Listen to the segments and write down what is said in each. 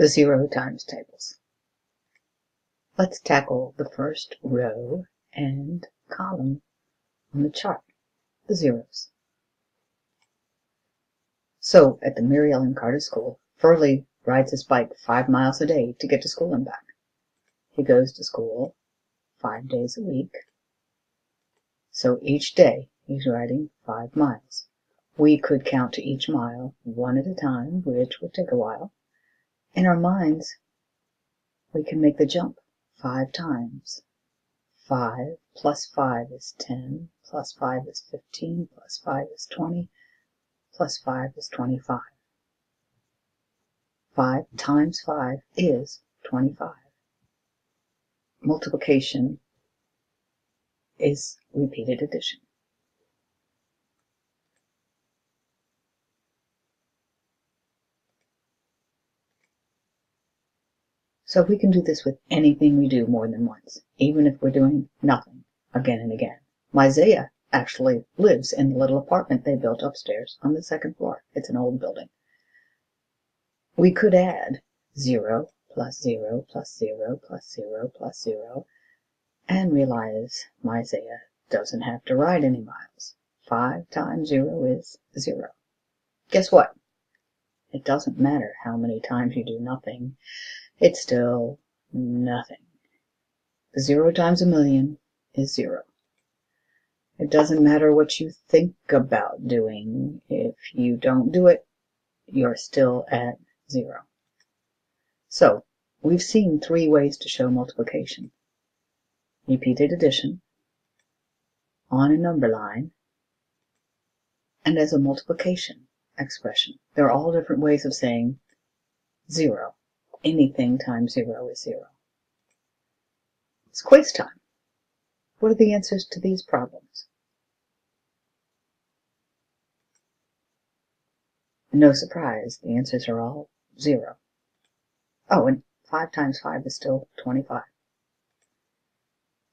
the 0 times tables. Let's tackle the first row and column on the chart, the zeros. So at the Mary Ellen Carter School, Furley rides his bike 5 miles a day to get to school and back. He goes to school 5 days a week. So each day he's riding 5 miles. We could count to each mile one at a time, which would take a while. In our minds, we can make the jump 5 times. 5 plus 5 is 10, plus 5 is 15, plus 5 is 20, plus 5 is 25. 5 times 5 is 25. Multiplication is repeated addition. So we can do this with anything we do more than once, even if we're doing nothing again and again. Mizaya actually lives in the little apartment they built upstairs on the 2nd floor. It's an old building. We could add 0 plus 0 plus 0 plus 0 plus 0 and realize Mizaya doesn't have to ride any miles. 5 times 0 is 0. Guess what? It doesn't matter how many times you do nothing. It's still nothing. 0 times a million is 0. It doesn't matter what you think about doing. If you don't do it, you're still at 0. So, we've seen 3 ways to show multiplication. Repeated addition, on a number line, and as a multiplication expression. They're all different ways of saying 0. Anything times 0 is 0. It's quiz time. What are the answers to these problems? No surprise, the answers are all 0. Oh, and 5 times 5 is still 25.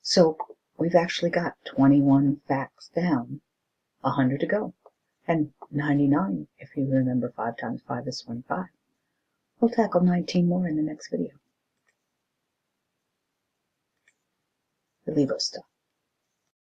So we've actually got 21 facts down, 100 to go, and 99 if you remember 5 times 5 is 25. We'll tackle 19 more in the next video. The legal stuff.